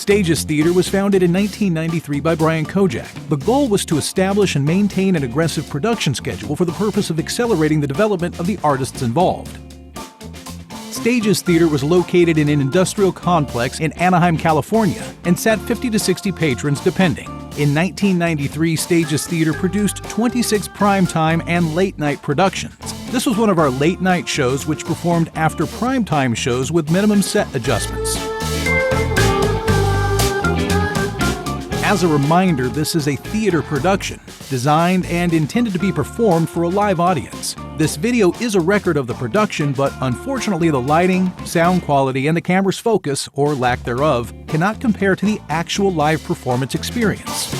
Stages Theater was founded in 1993 by Brian Kojac. The goal was to establish and maintain an aggressive production schedule for the purpose of accelerating the development of the artists involved. Stages Theater was located in an industrial complex in Anaheim, California, and sat 50 to 60 patrons depending. In 1993, Stages Theater produced 26 primetime and late-night productions. This was one of our late-night shows which performed after primetime shows with minimum set adjustments. As a reminder, this is a theater production, designed and intended to be performed for a live audience. This video is a record of the production, but unfortunately the lighting, sound quality, and the camera's focus, or lack thereof, cannot compare to the actual live performance experience.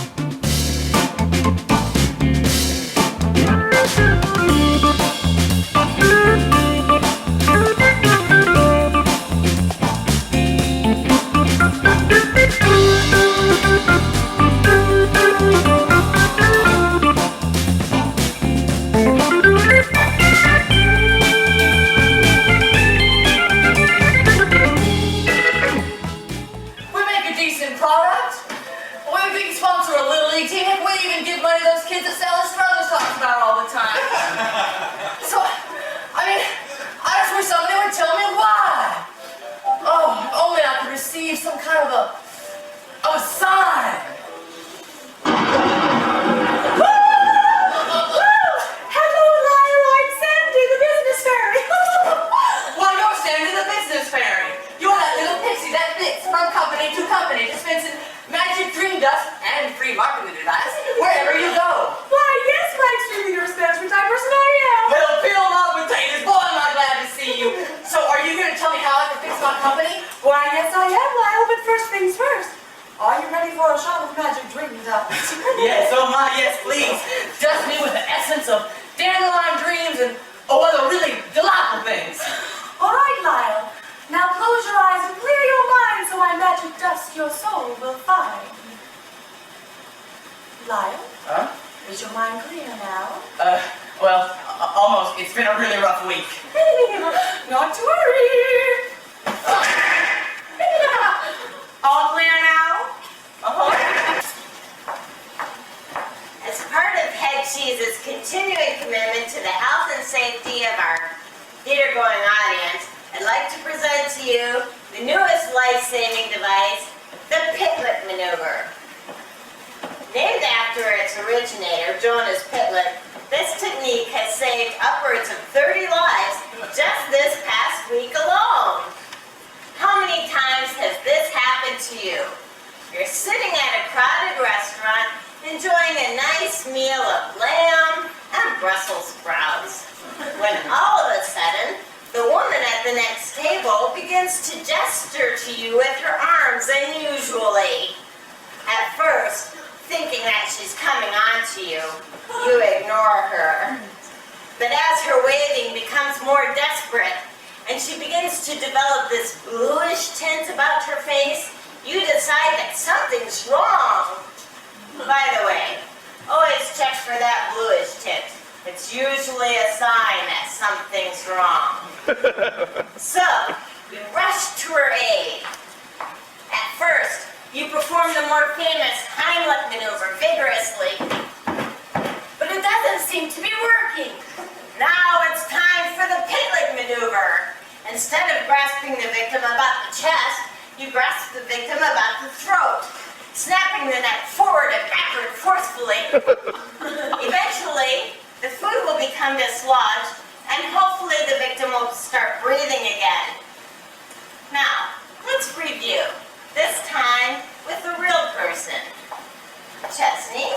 Chesney,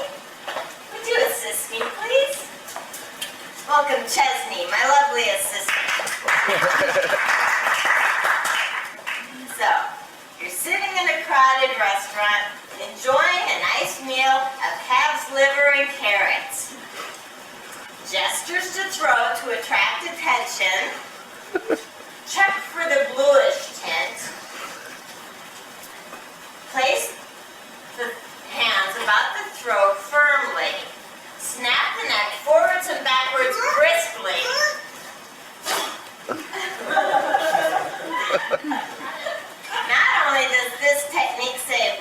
would you assist me, please? Welcome, Chesney, my lovely assistant. So, you're sitting in a crowded restaurant, enjoying a nice meal of calf's liver and carrots. Gestures to throat to attract attention. Check for the bluish tint. Place the hands about the throat firmly. Snap the neck forwards and backwards briskly. Not only does this technique save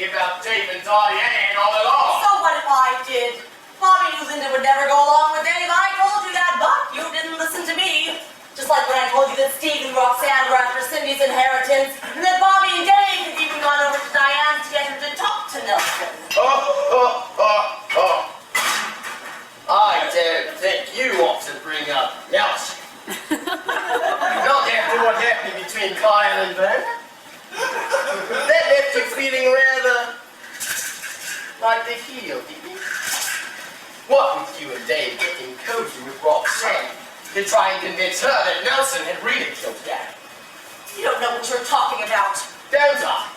anything about Dave and Todd and all along. So what if I did? Bobby knew Linda would never go along with Dave. I told you that, but you didn't listen to me. Just like when I told you that Steve and Roxanne were after Cindy's inheritance, and that Bobby and Dave had even gone over to Diane to get her to talk to Nelson. I don't think you ought to bring up Nelson. Not after what happened between Kyle and Verna. That left you feeling rather like the heel, didn't it? What with you and Dave getting cozy with Roxanne to try and convince her that Nelson had really killed Dad? You don't know what you're talking about. Don't I?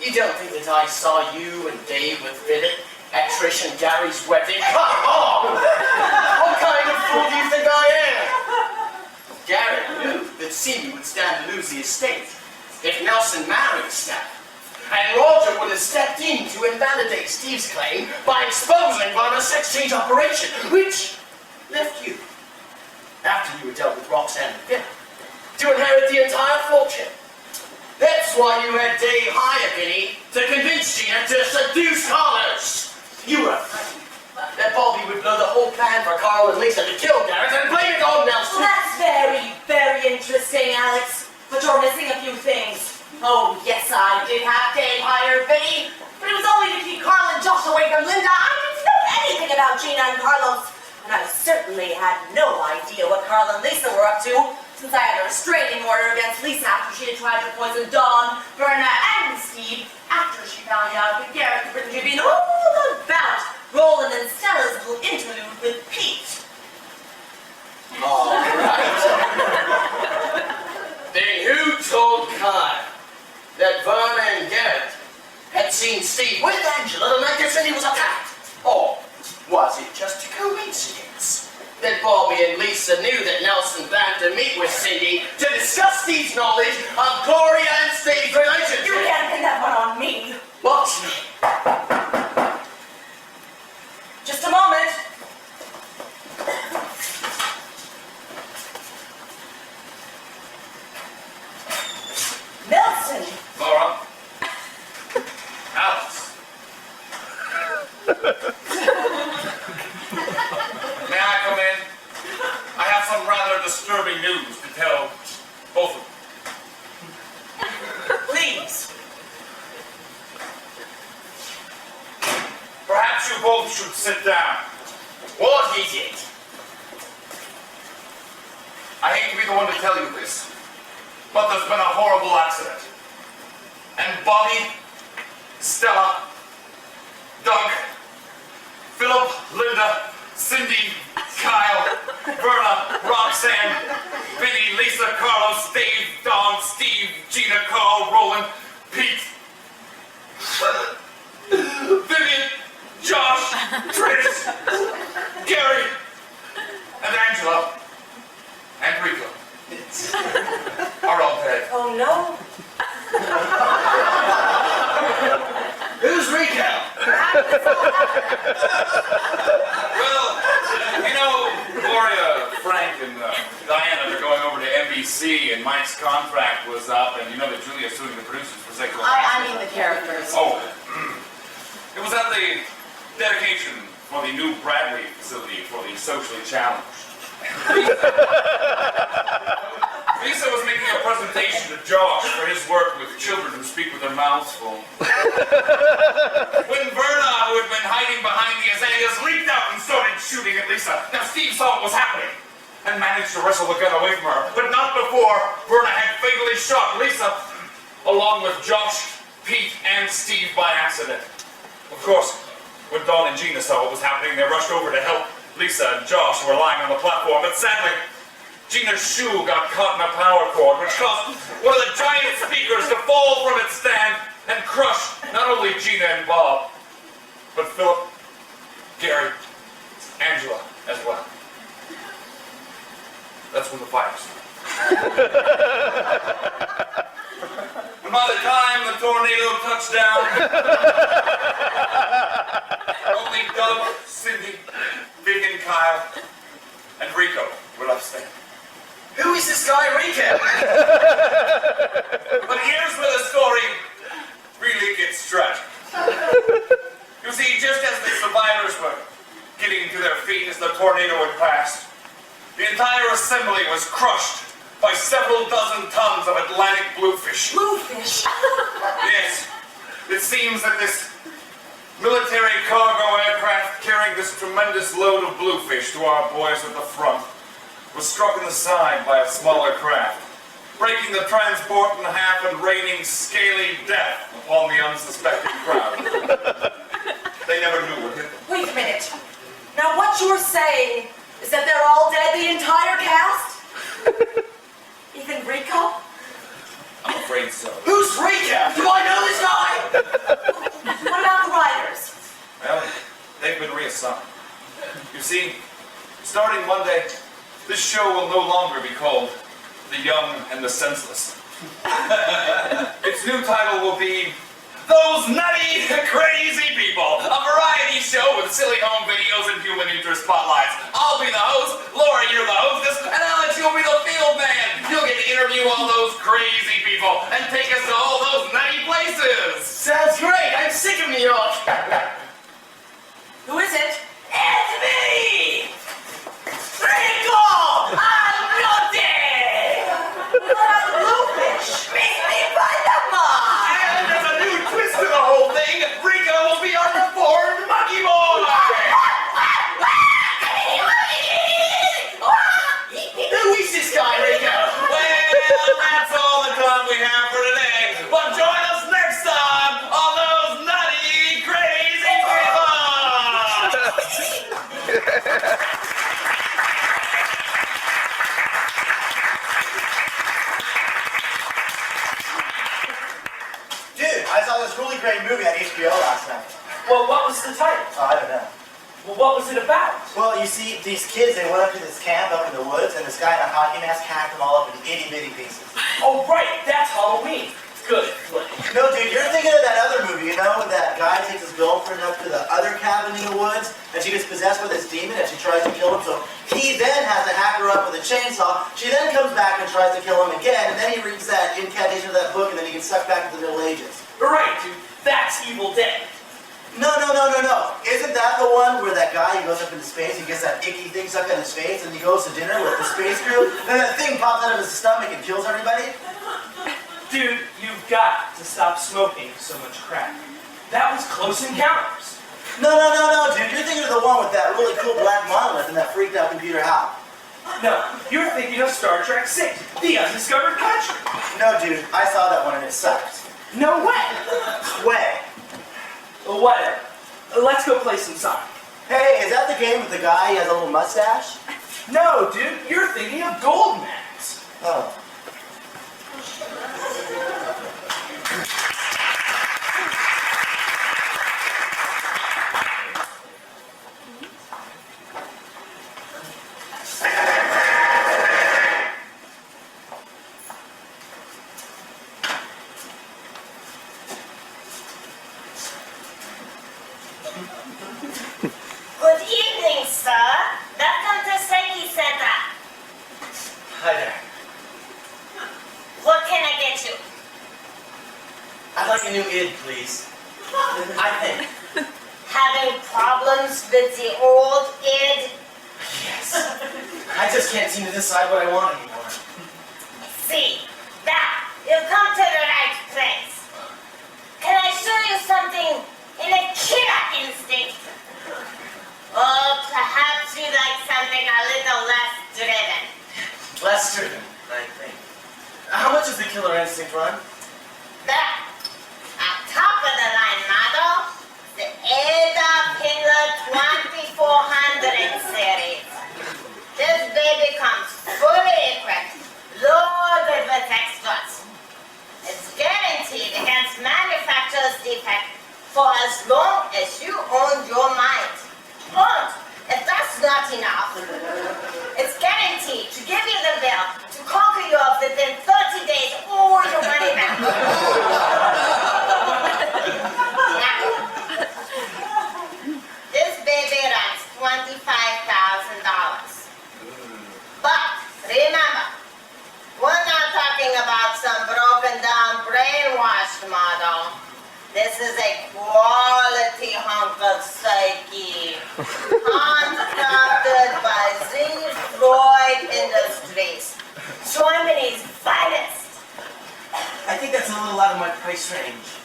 You don't think that I saw you and Dave with Philip at Trish and Gary's wedding? Come on! What kind of fool do you think I am? Gary knew that Cindy would stand to lose the estate if Nelson married Steph. And Roger would have stepped in to invalidate Steve's claim by exposing Barney's sex change operation, which left you, after you had dealt with Roxanne and Philip, to inherit the entire fortune. That's why you had Dave hire Vinny to convince Gina to seduce Carlos. You were afraid that Bobby would blow the whole plan for Carl and Lisa to kill Garrett and blame it on Nelson. Well, that's very, very interesting, Alex. But you're missing a few things. Oh, yes, I did have Dave hire Vinny, but it was only to keep Carl and Josh away from Linda. I didn't know anything about Gina and Carlos, and I certainly had no idea what Carl and Lisa were up to, since I had a restraining order against Lisa after she had tried to poison Dawn, Verna, and Steve, after she found out that Garrett had written Tribune all about Roland and Stella's little interlude with Pete. All right. Then who told Kyle that Verna and Garrett had seen Steve with Angela the night that Cindy was attacked? Or was it just a coincidence that Bobby and Lisa knew that Nelson planned to meet with Cindy to discuss Steve's knowledge of Gloria and Steve's relationship? You can't pin that one on me. Watch me. Just a moment. Nelson! Laura. Alice. May I come in? I have some rather disturbing news to tell both of you. Please. Perhaps you both should sit down. What is it? I hate to be the one to tell you this, but there's been a horrible accident. And Bobby, Stella, Doug, Philip, Linda, Cindy, Kyle, Verna, Roxanne, Vinny, Lisa, Carlos, Dave, Dawn, Steve, Gina, Carl, Roland, Pete, Vivian, Josh, Trish, Gary, and Angela, and Rico are all dead. Oh no. Who's Rico? Well, you know, Gloria, Frank, and Diana, they're going over to NBC, and Mike's contract was up, and you know that Julia's suing the producers for sexual I mean the characters. Oh, it was at the dedication for the new Bradley facility for the socially challenged. Lisa was making a presentation to Josh for his work with children who speak with their mouths full. When Verna, who had been hiding behind the azaleas, leaped out and started shooting at Lisa. Now Steve saw what was happening and managed to wrestle the gun away from her, but not before Verna had fatally shot Lisa, along with Josh, Pete, and Steve by accident. Of course, when Dawn and Gina saw what was happening, they rushed over to help Lisa and Josh, who were lying on the platform, but sadly, Gina's shoe got caught in a power cord, which caused one of the giant speakers to fall from its stand and crush not only Gina and Bob, but Philip, Gary, Angela as well. That's when the fire started. And by the time the tornado touched down, only Doug, Cindy, Vivian, Kyle, and Rico were left standing. Who is this guy, Rico? But here's where the story really gets tragic. riders were getting to their feet as the tornado had passed. The entire assembly was crushed by several dozen tons of Atlantic bluefish. Bluefish? Yes. It seems that this military cargo aircraft carrying this tremendous load of bluefish to our boys at the front was struck in the side by a smaller craft, breaking the transport in half and raining scaly death upon the unsuspecting crowd. They never knew what hit them. Wait a minute. Now what you're saying is that they're all dead, the entire cast? Even Rico? I'm afraid so. Who's Rika? Do I know this guy? What about the writers? Well, they've been reassigned. You see, starting Monday, this show will no longer be called The Young and the Senseless. Its new title will be Those Nutty, Crazy People, a variety show with silly home videos and human interest spotlights. I'll be the host, Laura, you're the hostess, and Alex, you'll be the field man. You'll get to interview all those crazy people and take us to all those nutty places. Sounds great. I'm sick of New York. Who is it? It's me! Nicole! I'm naughty! What about the bluefish? Meet me by the mall! And there's a new twist to the whole thing. Rico will be our reformed monkey boy. Who is this guy, Rico? Well, that's all the time we have for today. But join us next time on Those Nutty Crazy People. Dude, I saw this really great movie on HBO last night. Well, what was the title? Oh, I don't know. Well, what was it about? Well, you see, these kids, they went up to this camp up in the woods, and this guy in a hockey mask hacked them all up into itty-bitty pieces. Oh, right. That's Halloween. Good. No, dude, you're thinking of that other movie, you know, when that guy takes his girlfriend up to the other cabin in the woods, and she gets possessed with this demon, and she tries to kill him, so he then has to hack her up with a chainsaw. She then comes back and tries to kill him again, and then he reads that incantation of that book, and then he gets sucked back into the Middle Ages. Right, dude. That's Evil Dead. No. Isn't that the one where that guy, he goes up into space, he gets that icky thing stuck in his face, and he goes to dinner with the space crew, and that thing pops out of his stomach and kills everybody? Dude, you've got to stop smoking so much crack. That was Close Encounters. No, dude. You're thinking of the one with that really cool black monolith and that freaked out computer Hal. No, you're thinking of Star Trek VI, The Undiscovered Country. No, dude. I saw that one and it sucked. No way. Way. Well, whatever. Let's go play some soccer. Hey, is that the game with the guy? He has a little mustache? No, dude, you're thinking of Goldmax. Oh. Good evening, sir. Welcome to Seki Center. Hi there. What can I get you? I'd like a new id, please. I think. Having problems with the old id? Yes. I just can't seem to decide what I want anymore. See, now you've come to the right place. Can I show you something in a killer instinct? Or perhaps you like something a little less driven. Less driven, I think. How much does the killer instinct run? That, a top-of-the-line model, the Ada Pillar 2400 series. This baby comes fully equipped, loaded with extras. It's guaranteed against manufacturer's defect for as long as you own your mind. And if that's not enough, it's guaranteed to give you the bill to conquer you off within 30 days or your money back. Now, this baby runs $25,000. But remember, we're not talking about some broken down, brainwashed model. This is a quality hunk of psyche. Handcrafted by Z. Floyd Industries. Germany's finest. I think that's a little out of my price range.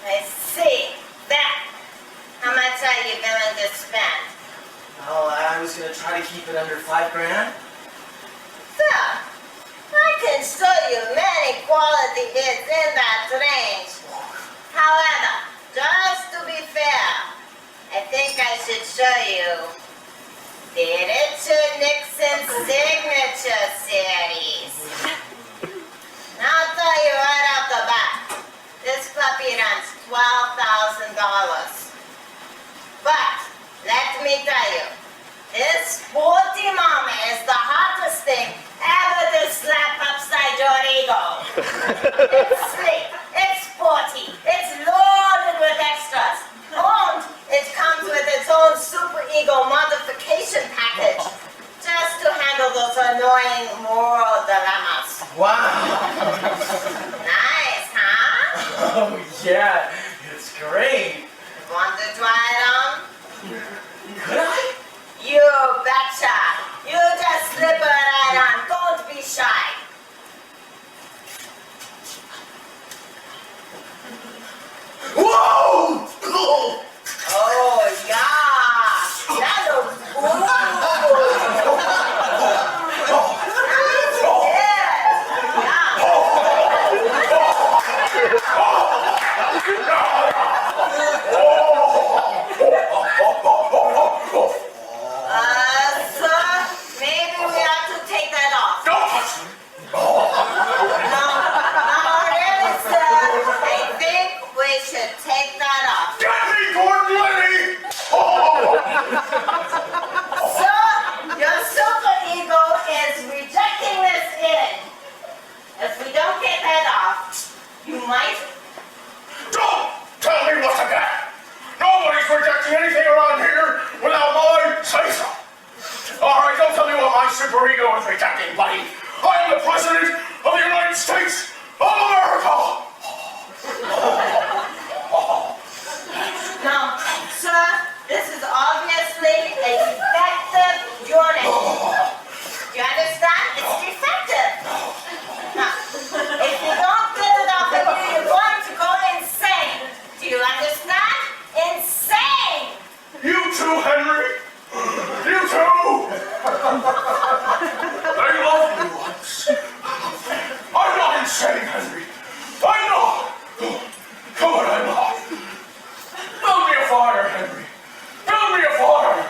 I see. That. How much are you willing to spend? Well, I was gonna try to keep it under $5,000. So, I can show you many quality hits in that range. However, just to be fair, I think I should show you the Richard Nixon Signature Series. Now I'll tell you right off the bat, this puppy runs $12,000. But, let me tell you, this sporty mama is the hottest thing ever to slap upside your ego. It's sleek, it's sporty, it's loaded with extras, and it comes with its own super ego modification package, just to handle those annoying moral dilemmas. Wow! Nice, huh? Oh yeah, it's great. Want to try it on? Could I? You betcha! You just slip it right on. Don't be shy. Whoa! Oh, yeah! That looks good! Sir, maybe we ought to take that off. Don't touch me. No, really, sir. I think we should take that off. Get me, Gordon Liddy! Sir, your super ego is rejecting this in. If we don't get that off, you might. Don't tell me what to get. Nobody's rejecting anything around here without my say-so. All right, don't tell me what my super ego is rejecting, buddy. I am the President of the United States of America. Now, sir, this is obviously a defective unit. Do you understand? It's defective. Now, if you don't get it off of you, you're going to go insane. Do you understand? Insane! You too, Henry. You too. They loved me once. I'm not insane, Henry. I'm not. Come on, I'm not. Build me a fire, Henry. Build me a fire.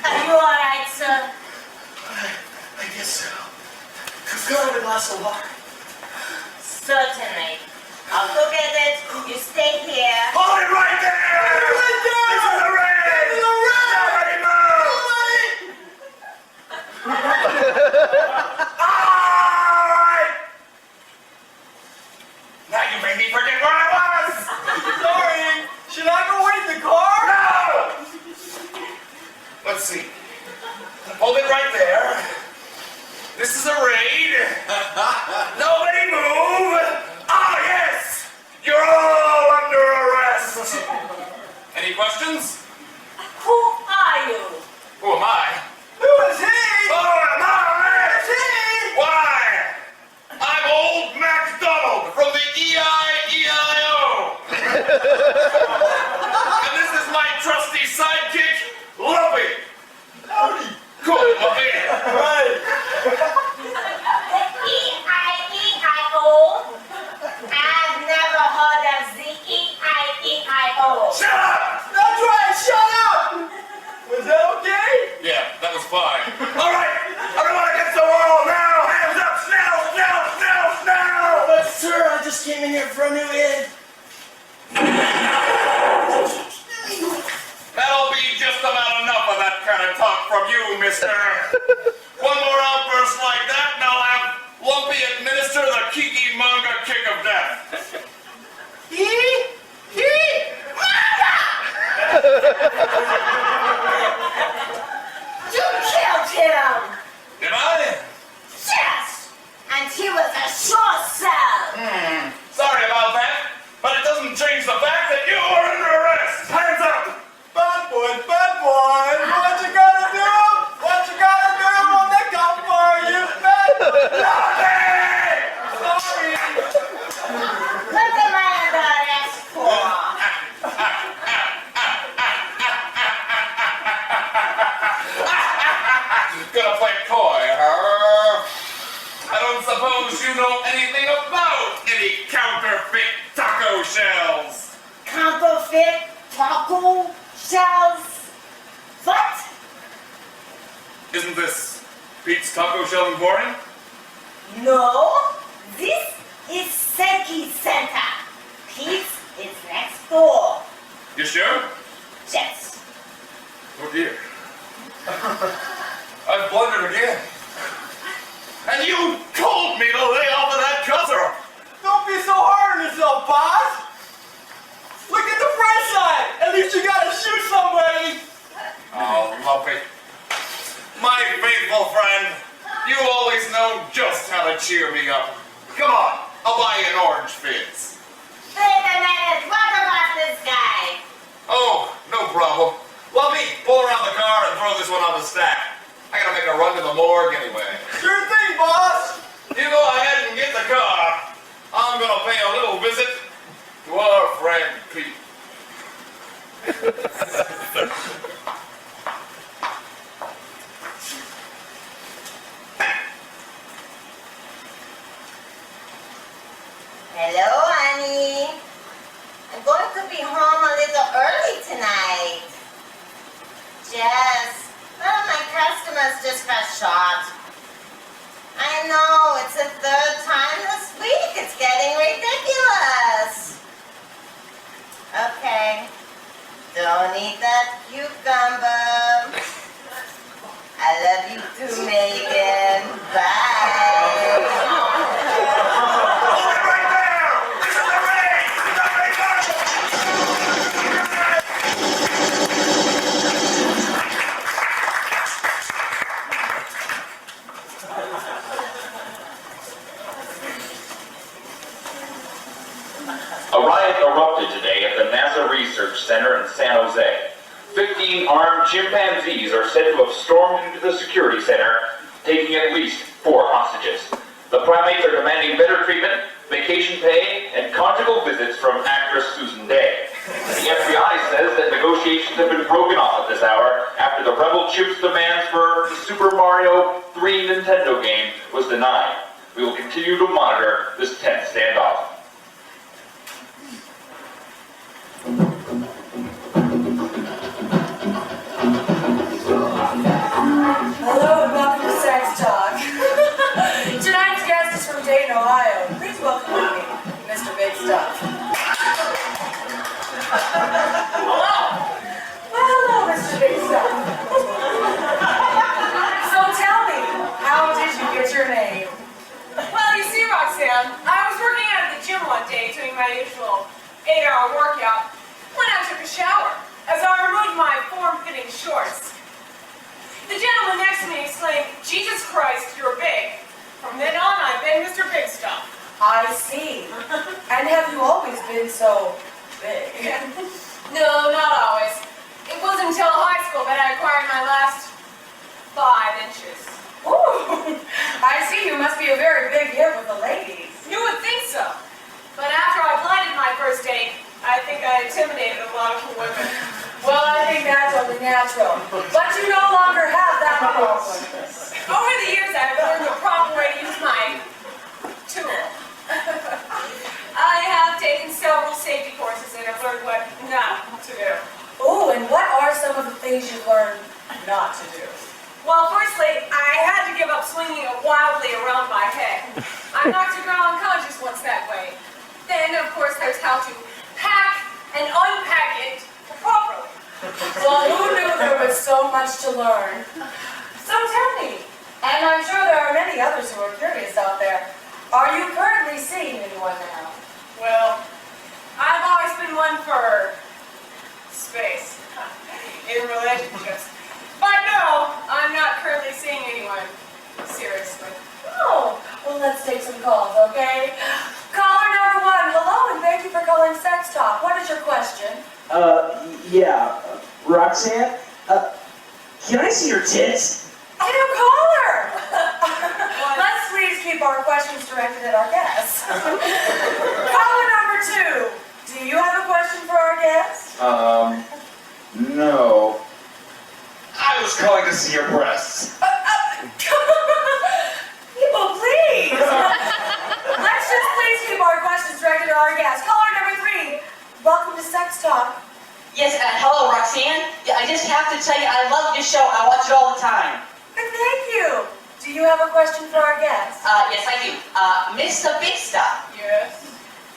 Are you all right, sir? I guess so. Could I have a glass of water? Certainly. I'll go get it. You stay here. Hold it right there! Right there! This is the ring! This is the ring! Somebody move! All right! Now you made me forget where I was! Sorry. Should I go wait in the car? No! Let's see. Hold it right there. This is a raid. Nobody move! Ah, yes! You're all under arrest! Any questions? Who are you? Who am I? Who is he? Who am I? Who is he? Why? I'm old MacDonald from the E-I-E-I-O. And this is my trusty sidekick, Lumpy. Howdy. Good, Lumpy. Right. The E-I-E-I-O? I've never heard of the E-I-E-I-O. Shut up! That's right. Shut up. Was that okay? Yeah, that was fine. All right, everyone against the wall now. Hands up, snell, snell, snell, snell. But sir, I just came in here for a new id. That'll be just about enough of that kind of talk from you, mister. One more outburst like that, and I'll have manga kick of death. You killed him! Did I? Yes! And he was a sure sell! Sorry about that, but it doesn't change the fact that you are under arrest. Hands up! Bad boy, what you gonna do? What you gonna do when they come for you, bad boy? Sorry. What am I under arrest for? Gonna play coy, huh? I don't suppose you know anything about any counterfeit taco shells. Counterfeit taco shells? What? Isn't this Pete's taco shell in Barney? No, this is Seki Center. Pete's is next door. You sure? Yes. Oh dear. I've blundered again. And you told me to lay off of that cusser! Don't be so hard on yourself, boss. Look at the bright side. At least you gotta shoot somebody. Oh, Lumpy. My faithful friend, you always know just how to cheer me up. Come on, I'll buy you an orange fizz. Wait a minute, what about this guy? Oh, no problem. Lumpy, pull around the car and throw this one on the stack. I gotta make a run to the morgue anyway. Sure thing, boss. You go ahead and get the car. I'm gonna pay a little visit to our friend Pete. Hello, honey. I'm going to be home a little early tonight. Jess, one of my customers just got shot. I know, it's the third time this week. It's getting ridiculous. Okay. Don't eat that cucumber. I love you too, Megan. Bye. A riot erupted today at the NASA Research Center in San Jose. 15 armed chimpanzees are said to have stormed into the security center, taking at least 4 hostages. The primates are demanding better treatment, vacation pay, and conjugal visits from actress Susan Day. The FBI says that negotiations have been broken off at this hour after the rebel chips' demands for the Super Mario 3 Nintendo game was denied. We will continue to monitor this tense standoff. Hello and welcome to Sex Talk. Tonight's guest is from Dayton, Ohio. Please welcome with me, Mr. Big Stuff. Hello. Well, hello, Mr. Big Stuff. So tell me, how did you get your name? Well, you see, Roxanne, I was working out at the gym one day doing my usual 8-hour workout when I took a shower as I removed my form-fitting shorts. The gentleman next to me exclaimed, "Jesus Christ, you're big." From then on, I've been Mr. Big Stuff. I see. And have you always been so big? No, not always. It wasn't until high school that I acquired my last 5 inches. Ooh, I see you must be a very big hit with the ladies. You would think so. But after I blinded my first date, I think I intimidated a lot of women. Well, I think that's only natural. But you no longer have that problem. Over the years, I've learned the proper way to use my tool. I have taken several safety courses and I've learned what not to do. Ooh, and what are some of the things you've learned not to do? Well, firstly, I had to give up swinging it wildly around my head. I knocked a girl unconscious once that way. Then, of course, there's how to pack and unpack it properly. Well, who knew there was so much to learn? So tell me, and I'm sure there are many others who are curious out there, Are you currently seeing anyone now? Well, I've always been one for space in relationships. But no, I'm not currently seeing anyone. Seriously. Oh, well, let's take some calls, okay? Caller number 1, hello, and thank you for calling Sex Talk. What is your question? Yeah. Roxanne? Can I see your tits? New caller! Let's please keep our questions directed at our guests. Caller number 2, do you have a question for our guest? No. I was calling to see your breasts. People, please! Let's just please keep our questions directed at our guest. Caller number 3, welcome to Sex Talk. Yes, hello, Roxanne. Yeah, I just have to tell you, I love your show. I watch it all the time. Thank you. Do you have a question for our guest? Yes, I do. Mr. Big Stuff, Yes.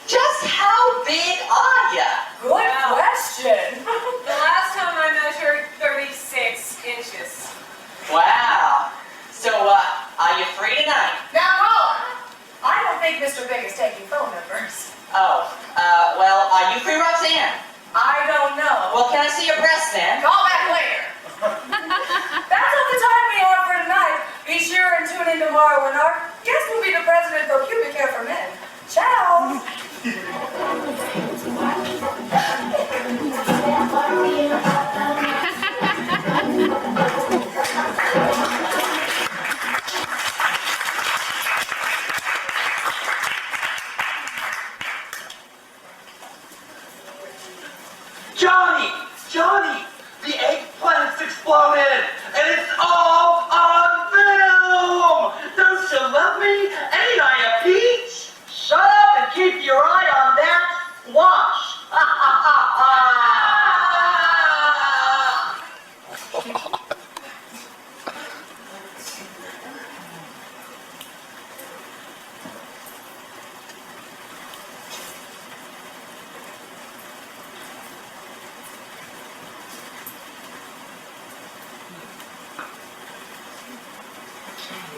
just how big are ya? Good question. The last time I measured 36 inches. Wow. So, are you free tonight? Now, caller, I don't think Mr. Big is taking phone numbers. Oh, well, are you free, Roxanne? I don't know. Well, can I see your breasts then? Call back later. That's all the time we have for tonight. Be sure and tune in tomorrow when our guest will be the president of Pubic Hair for Men. Ciao. Johnny! The eggplant's exploded! And it's all on film! Don't you love me? Ain't I a peach? Shut up and keep your eye on that squash.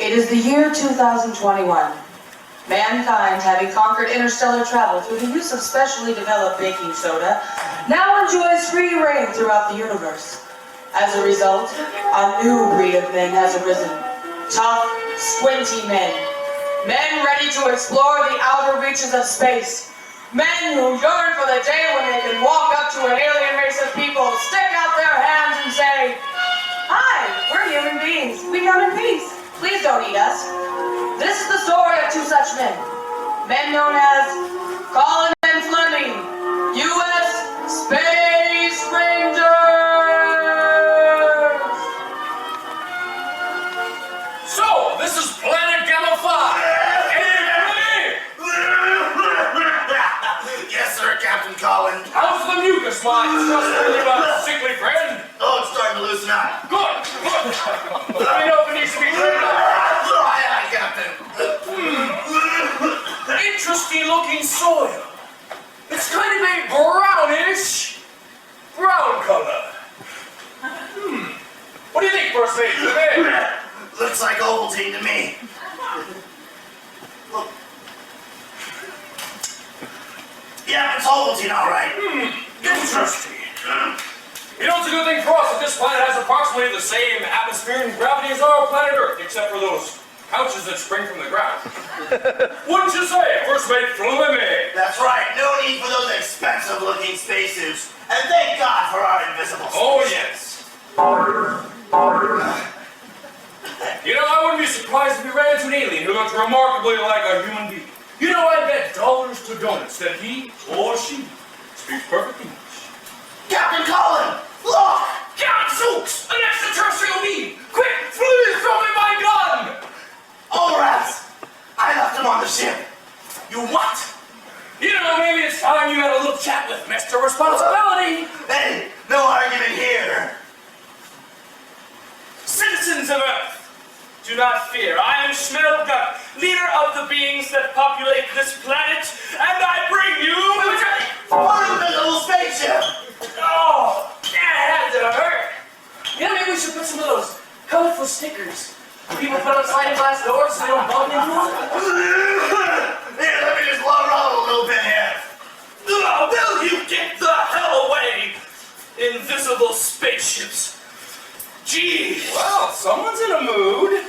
It is the year 2021. Mankind, having conquered interstellar travel through the use of specially developed baking soda, now enjoys free reign throughout the universe. As a result, a new breed of men has arisen. Tough, squinty men. Men ready to explore the outer reaches of space. Men who yearn for the day when they can walk up to an alien race of people, stick out their hands and say, "Hi, we're human beings. We come in peace. Please don't eat us." This is the story of two such men. Men known as Colin and Fleming, U.S. Space Rangers! So, this is Planet Gamma 5. Hey, Yes, sir, Captain Colin. how's the mucus, my trustworthy sickly friend? Oh, it's starting to loosen up. Good. Let me know if it needs to be cleared up. Aye, aye, Captain. Interesting looking soil. It's kind of a brownish brown color. What do you think, First Lady? Looks like Ovaltine to me. Look. Yeah, it's Ovaltine, all right. Interesting. You know, it's a good thing for us that this planet has approximately the same atmosphere and gravity as our planet Earth, except for those couches that spring from the ground. Wouldn't you say, First Mate Fleming? That's right. No need for those expensive-looking spacesuits. And thank God for our invisible space. Oh, yes. You know, I wouldn't be surprised if we ran into an alien who looked remarkably like a human being. You know, I bet dollars to donuts that he or she speaks perfect English. Captain Colin, look! Gadzooks! An extraterrestrial being! Quick, please throw me my gun! Oh, rats! I left him on the ship. You what? You know, maybe it's time you had a little chat with Mr. Responsibility. Hey, no argument here. Citizens of Earth, do not fear. I am Schmelgut, leader of the beings that populate this planet, and I bring you... What a little spaceship! Oh, that had to hurt. You know, maybe we should put some of those colorful stickers People put up sliding glass doors so they don't bump into them? Here, let me just load roll a little bit here. Will you get the hell away? Invisible spaceships. Gee. Well, someone's in a mood.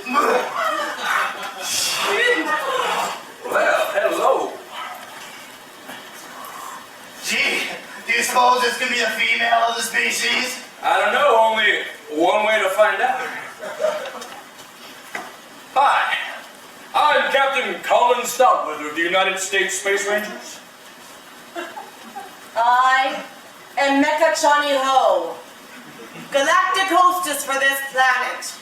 Well, hello. Gee, do you suppose this could be a female of the species? I don't know, only one way to find out. Hi, I'm Captain Colin Stoutweather of the United States Space Rangers. I am Mecha Chani Ho, galactic hostess for this planet.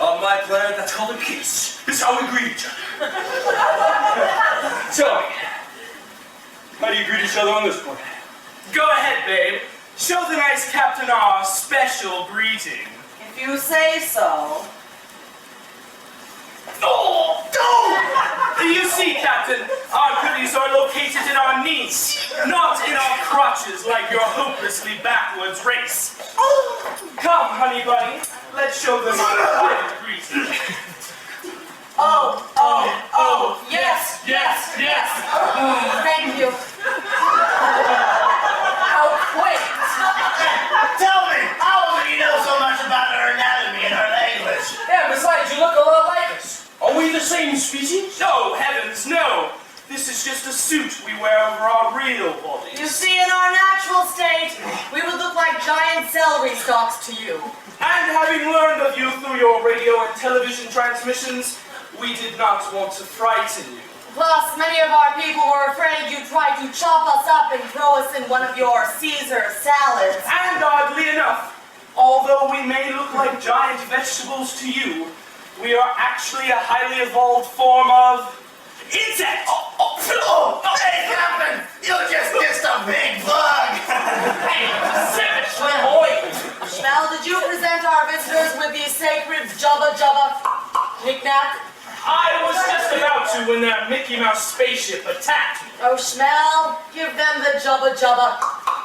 On my planet, that's called a kiss. It's how we greet each other. Tell me, how do you greet each other on this planet? Go ahead, babe. Show the nice Captain our special greeting. If you say so. Oh, no! You see, Captain, our goodies are located in our knees, not in our crotches like your hopelessly backwards race. Come, honey bunny, let's show them our private greeting. Oh, yes. Thank you. How quick. Tell me, how do you know so much about her anatomy and her language? Yeah, besides, you look a lot like us. Are we the same species? Oh, heavens, no! This is just a suit we wear over our real bodies. You see, in our natural state, we would look like giant celery stalks to you. And having learned of you through your radio and television transmissions, we did not want to frighten you. Plus, many of our people were afraid you'd try to chop us up and throw us in one of your Caesar salads. And oddly enough, although we may look like giant vegetables to you, we are actually a highly evolved form of insect! Hey, Captain! You just kissed a big bug! Hey, savage little boy! Schmel, did you present our visitors with the sacred Jubba Jubba knick-knack? I was just about to when that Mickey Mouse spaceship attacked me. Oh, Schmel, give them the Jubba Jubba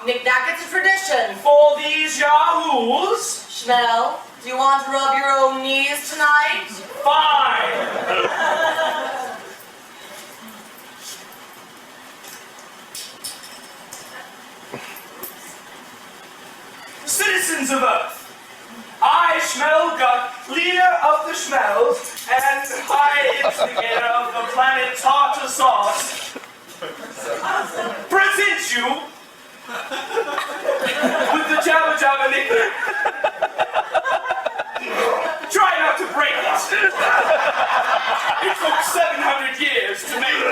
knick-knack. It's a tradition. For these yahoos, Schmel, do you want to rub your own knees tonight? fine! Citizens of Earth, I, Schmelgut, leader of the Schmells, and high instigator of the planet Tartar Sauce, present you with the Jabba Jabba nickname. Try not to break it. It took 700 years to make it.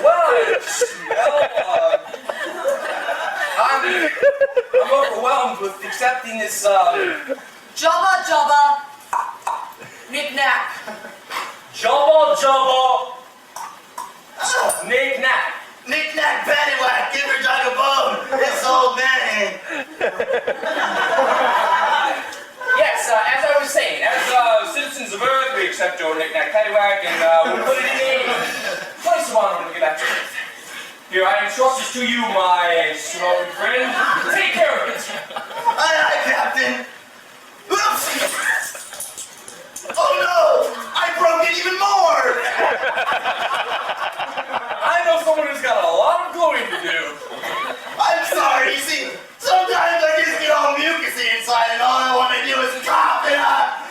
Well, Schmel, I'm overwhelmed with accepting this, Jubba Jubba knick-knack. Jumbo, jumbo. Knick-knack. Knick-knack, paddywhack, give her dog a bone. It's old man. yes, as I was saying, as citizens of Earth, we accept your knick-knack paddywhack and we put it in a place of honor when we get back to Earth. Here, I entrust this to you, my smoking friend. Take care of it. Aye, aye, Captain. Oops! Oh no! I broke it even more! I know someone who's got a lot of going to do. I'm sorry, you see, sometimes I just get all mucusy inside and all I want to do is cough it up.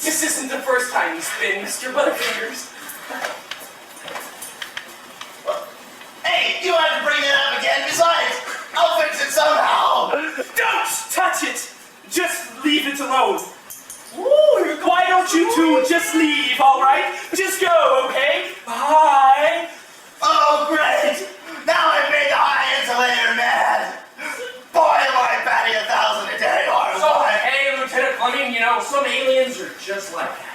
This isn't the first time he's been, Mr. Butterfingers. Hey, you don't have to bring that up again. Besides, I'll fix it somehow. Don't touch it! Just leave it alone. Ooh, why don't you two just leave, alright? Just go, okay? Bye! Oh, great! Now I've made the high insulator mad. Boy, am I Patti 1,000 a day, aren't So, I? hey, Lieutenant Fleming, you know, some aliens are just like that.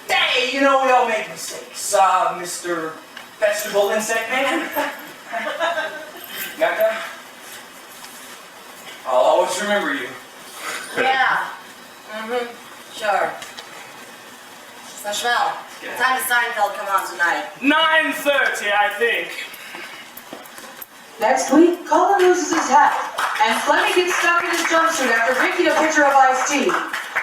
Hey, you know, we all make mistakes, Mr. Vegetable Insect Man. Mecca, I'll always remember you. Yeah. Sure. So, Schmel, what time does Seinfeld come on tonight? 9:30, I think. Next week, Colin loses his hat, and Flemmy gets stuck in his jumpsuit after drinking a pitcher of iced tea.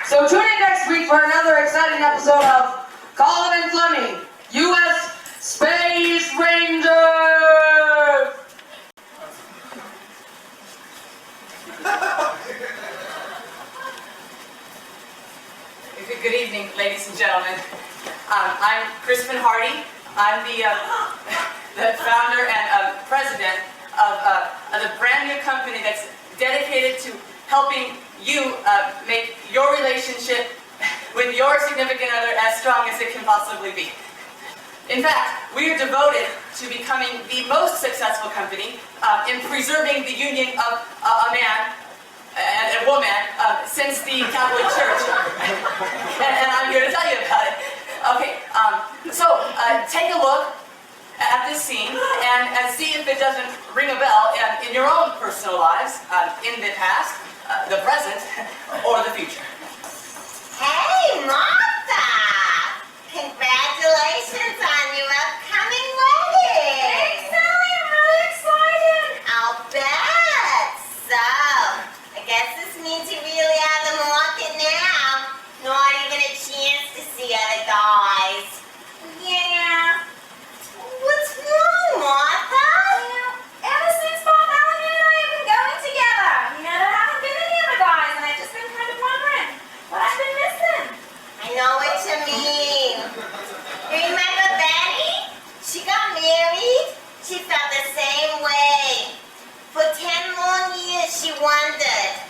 So tune in next week for another exciting episode of Colin and Flemmy, U.S. Space Rangers! Good evening, ladies and gentlemen. I'm Crispin Hardy. I'm the founder and president of the brand new company that's dedicated to helping you make your relationship with your significant other as strong as it can possibly be. In fact, we are devoted to becoming the most successful company in preserving the union of a man and a woman since the Catholic Church. and I'm here to tell you about it. Okay, so take a look at this scene and see if it doesn't ring a bell in your own personal lives, in the past, the present, or the future. Hey, Martha! Congratulations on your upcoming wedding! Thanks, Sally. I'm really excited. I'll bet. So, I guess this means you really have the market now. Not even a chance to see other guys. Yeah. What's wrong, Martha? Ever since Bob Allen and I have been going together, there haven't been any other guys, and I've just been kind of wondering what I've been missing. I know what you mean. You remember Patti? She got married. She felt the same way. For 10 long years she wondered.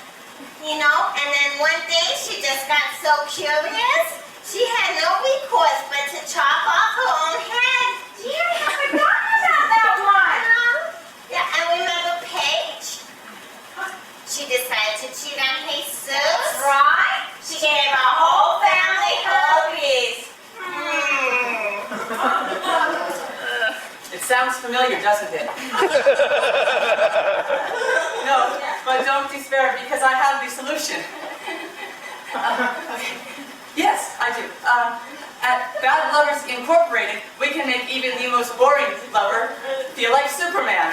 You know, and then one day she just got so curious, she had no recourse but to chop off her own head. Yeah, I have forgotten about that one. Yeah, and remember Paige? She decided to cheat on Jesus. That's right. She gave her whole family herpes. It sounds familiar, doesn't it? No, but don't despair because I have the solution. Okay. Yes, I do. At Bad Lovers Incorporated, we can make even the most boring lover feel like Superman.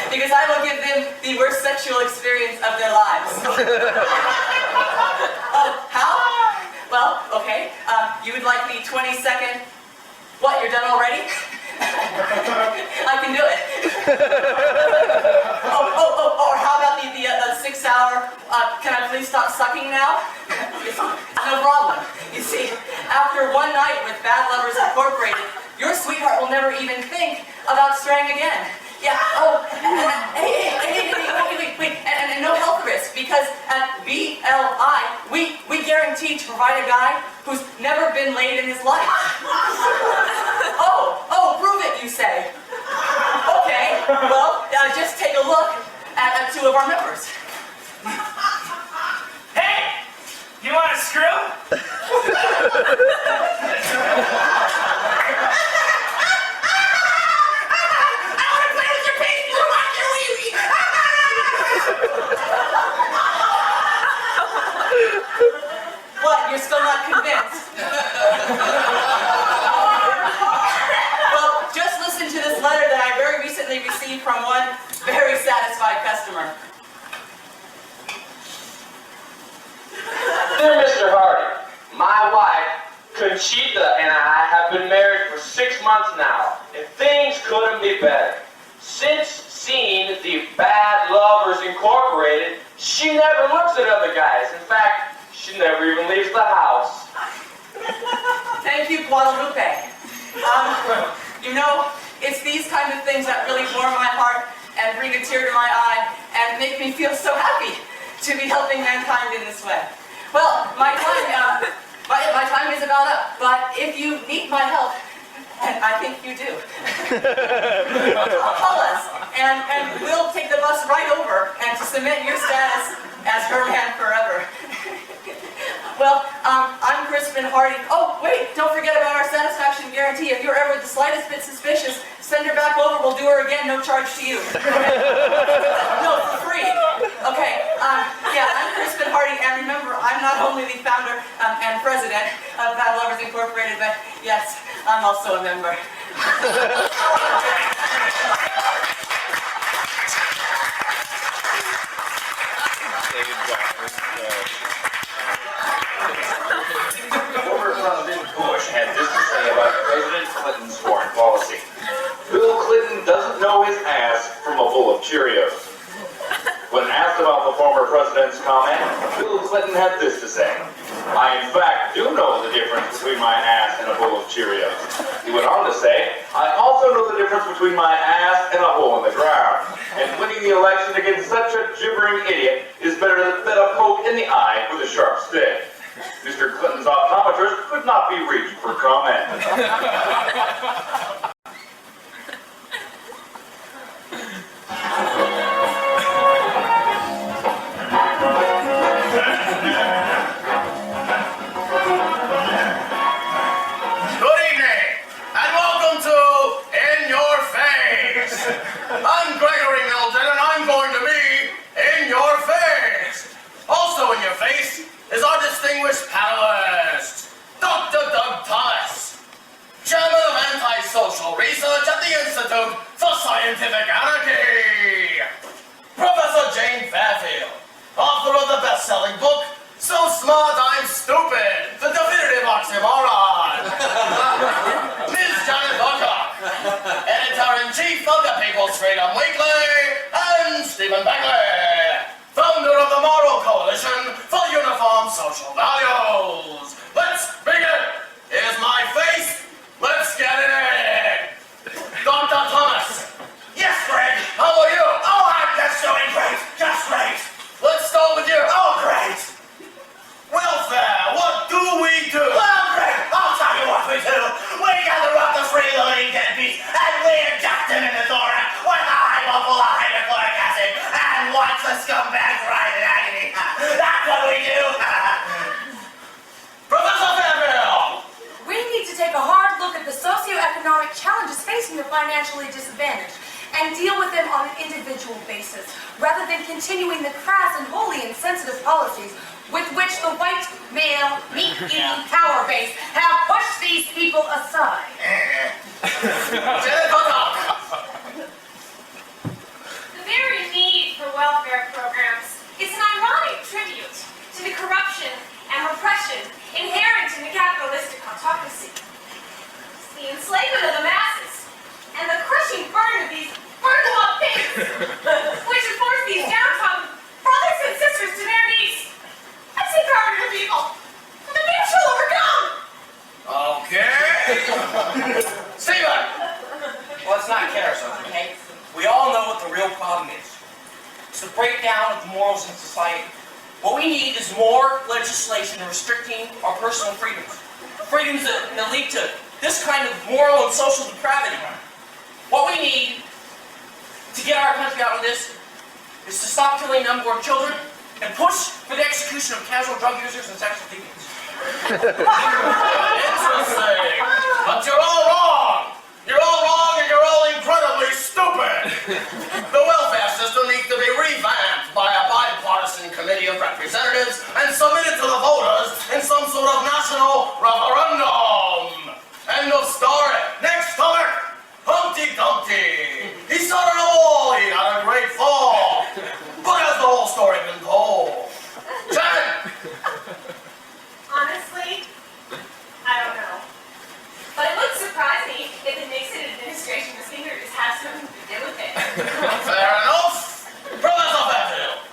Because I will give them the worst sexual experience of their lives. Oh, how? Well, okay. You would like the 20-second... What, you're done already? I can do it. Or how about the 6-hour, can I please stop sucking now? No problem. You see, after one night with Bad Lovers Incorporated, your sweetheart will never even think about straying again. Yeah, wait, and no health risk, because at BLI, we guarantee to provide a guy who's never been laid in his life. Oh, prove it, you say. Okay, well, just take a look at 2 of our members. Hey! You want a screw? What, you're still not convinced? Well, just listen to this letter that I very recently received from one very satisfied customer. Dear Mr. Hardy, my wife, Conchita, and I have been married for 6 months now, and things couldn't be better. Since seeing the Bad Lovers Incorporated, she never looks at other guys. In fact, she never even leaves the house. Thank you, Guadalupe. You know, it's these kind of things that really warm my heart and bring a tear to my eye and make me feel so happy to be helping mankind in this way. Well, my time is about up, but if you need my help, and I think you do, call us, and we'll take the bus right over and to cement your status as her man forever. Well, I'm Crispin Hardy. Oh, wait, don't forget about our satisfaction guarantee. If you're ever the slightest bit suspicious, send her back over. We'll do her again, no charge to you. No, for free. Okay, yeah, I'm Crispin Hardy, and remember, I'm not only the founder and president of Bad Lovers Incorporated, but yes, I'm also a member. Former President Bush had this to say about President Clinton's foreign policy. Bill Clinton doesn't know his ass from a bowl of Cheerios. When asked about the former president's comment, Bill Clinton had this to say. I, in fact, do know the difference between my ass and a bowl of Cheerios. He went on to say, I also know the difference between my ass and a hole in the ground. And winning the election against such a gibbering idiot is better than a poke in the eye with a sharp stick. Mr. Clinton's optometrist could not be reached for comment. Is our distinguished panelist, Dr. Doug Thomas, Chairman of Antisocial Research at the Institute for Scientific Anarchy, Professor Jane Fairfield, author of the best-selling book, So Smart I'm Stupid, the definitive oxymoron, Ms. Janet Buckock, Editor-in-Chief of the People's Freedom Weekly, and Stephen Bagley, founder of the Moral Coalition for Uniform Social Values. Let's begin. Here's my face. Let's get it in. Dr. Thomas. Yes, Greg. How are you? Oh, I'm just doing great. Just great. Let's start with you. Oh, great. Welfare. What do we do? Well, Greg, I'll tell you what we do. We gather up the freeloading deadbeats and we inject them in the thorax with a high level of hydrochloric acid and watch the scumbags ride in agony. That's what we do. Professor Fairfield. We need to take a hard look at the socioeconomic challenges facing the financially disadvantaged and deal with them on an individual basis, rather than continuing the crass and wholly insensitive policies with which the white, male, meat-eating power base have pushed these people aside. The very need for welfare programs is an ironic tribute to the corruption and repression inherent in the capitalistic autocracy. It's the enslavement of the masses and the crushing burden of these burden-up pigs, which have forced these downtrodden brothers and sisters to their knees. I take our your people, and the beach will overcome. Okay. Stephen. Well, let's not kid ourselves, okay? We all know what the real problem is. It's the breakdown of the morals in society. What we need is more legislation restricting our personal freedoms. Freedoms that lead to this kind of moral and social depravity. What we need to get our country out of this is to stop killing unborn children and push for the execution of casual drug users and sexual deviants. Interesting. But you're all wrong. You're all wrong and you're all incredibly stupid. The welfare system needs to be revamped by a bipartisan committee of representatives and submitted to the voters in some sort of national referendum. End of story. Next topic. Humpty Dumpty. He started a wall, he had a great fall. But has the whole story been told? Janet! Honestly, I don't know. But it wouldn't surprise me if the Nixon administration was eager to have something to do with it. Fair enough. Professor Fairfield.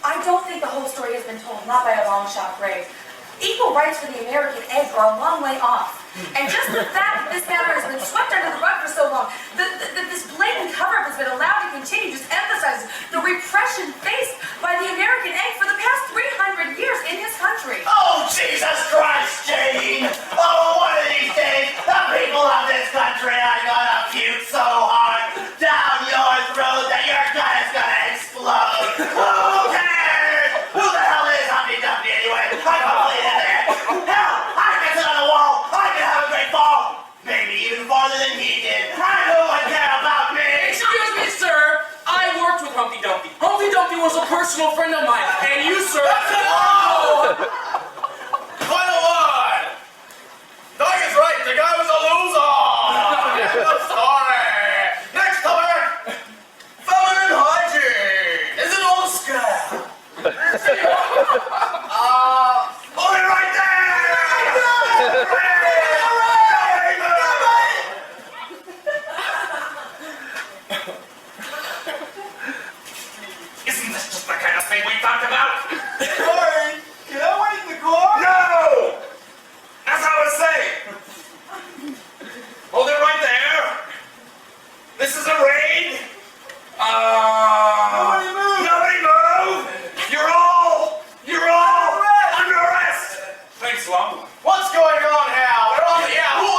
I don't think the whole story has been told, not by a long shot, Greg. Equal rights for the American egg are a long way off. And just the fact that this matter has been swept under the rug for so long, that this blatant cover-up has been allowed to continue, just emphasizes the repression faced by the American egg for the past 300 years in his country. Oh, Jesus Christ, Jane! Oh, one of these days, the people of this country are gonna puke so hard down your throat that your gut is gonna explode. Who cares? Who the hell is Humpty Dumpty anyway? I completed it. Hell, I can sit on the wall. I can have a great fall. Maybe even farther than he did. And who would care about me? Excuse me, sir. I worked with Humpty Dumpty. Humpty Dumpty was was a personal friend of mine, and you, sir. Quite a lot. Doug is right. The guy was a loser. I'm sorry. Next comer. Feminine hygiene. Is it all scam? Hold it right there. Isn't this just the kind of thing we talked about? Sorry. Can I wait in the car? No! As I was saying. Hold it right there. This is a raid. Nobody move. You're all under arrest. Thanks, Long. What's going on now? Who are you? Who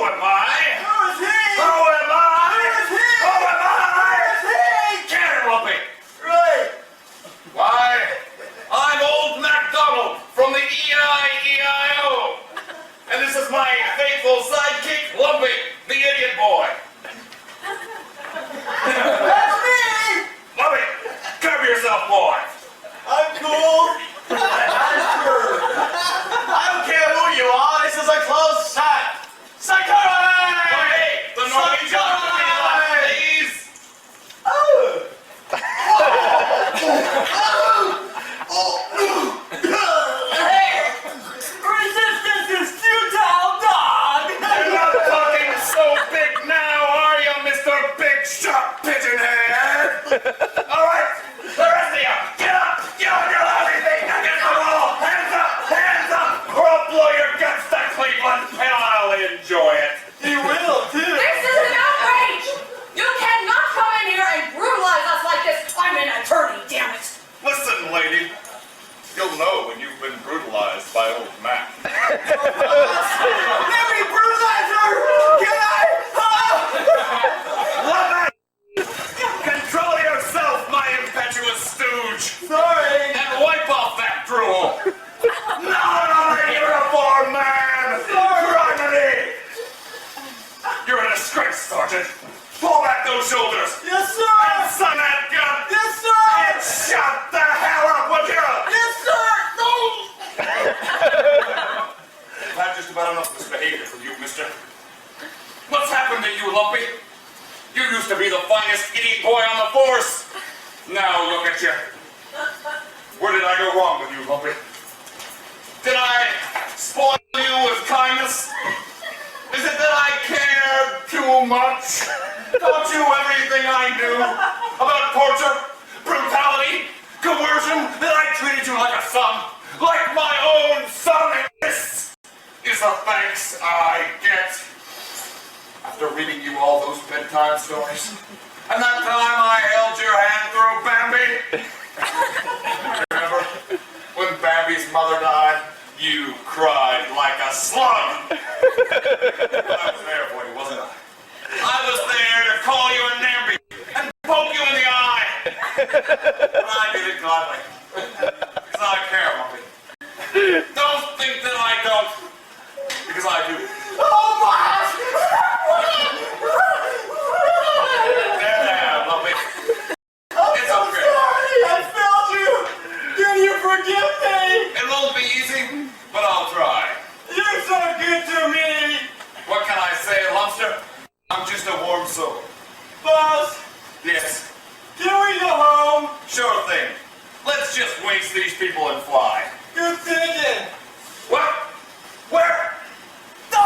am I? Who is he? Who am I? Who is he? Who am I? Who is he? Cannon Lumpy. Right. Why, I'm old MacDonald from the E-I-E-I-O. And this is my faithful sidekick, Lumpy, the idiot boy. That's me. Lumpy, cover yourself, boy. I'm cool. I don't care who you are. This is a closed set. Psychotic. Hey, the noise got to be left, please. Resistance is futile, dog. You're not talking so big now, are you, Mr. Big Shot Pigeon Head? All right, the rest of you, get up! Get on your lousy feet against the wall! Hands up! Or I'll blow your guts to Cleveland, and I'll enjoy it. You will, too. This is an outrage! You cannot come in here and brutalize us like this. I'm an attorney, damn it. Listen, lady, you'll know when you've been brutalized by old Mac. Let me brutalize her. Can I? Love it! Control yourself, my impetuous stooge! Sorry. And wipe off that drool! Not on a uniform, man! Griminy! You're a disgrace, Sergeant! Pull back those shoulders! Yes, sir. And son that gun! Yes, sir. And shut the hell up, would you? Yes, sir. No. I've had just about enough misbehavior from you, mister. What's happened to you, Lumpy? You used to be the finest idiot boy on the force! Now look at you. Where did I go wrong with you, Lumpy? Did I spoil you with kindness? Is it that I cared too much? Taught you everything I knew about torture, brutality, coercion, that I treated you like a son, like my own son, and this is the thanks I get. After reading you all those bedtime stories, and that time I held your hand through Bambi. Remember when Bambi's mother died? You cried like a slug. I was there for you, wasn't I? I was there to call you a namby and poke you in the eye. But I did it gladly. Because I care, Lumpy. Don't think that I don't. Because I do. Oh my! There, Lumpy. I'm It's so okay. sorry. I failed you. Can you forgive me? It won't be easy, but I'll try. You're so good to me. What can I say, Lumster? I'm just a warm soul. Boss, Yes, can we go home? sure thing. Let's just waste these people and fly. Good thinking. What? Where? No!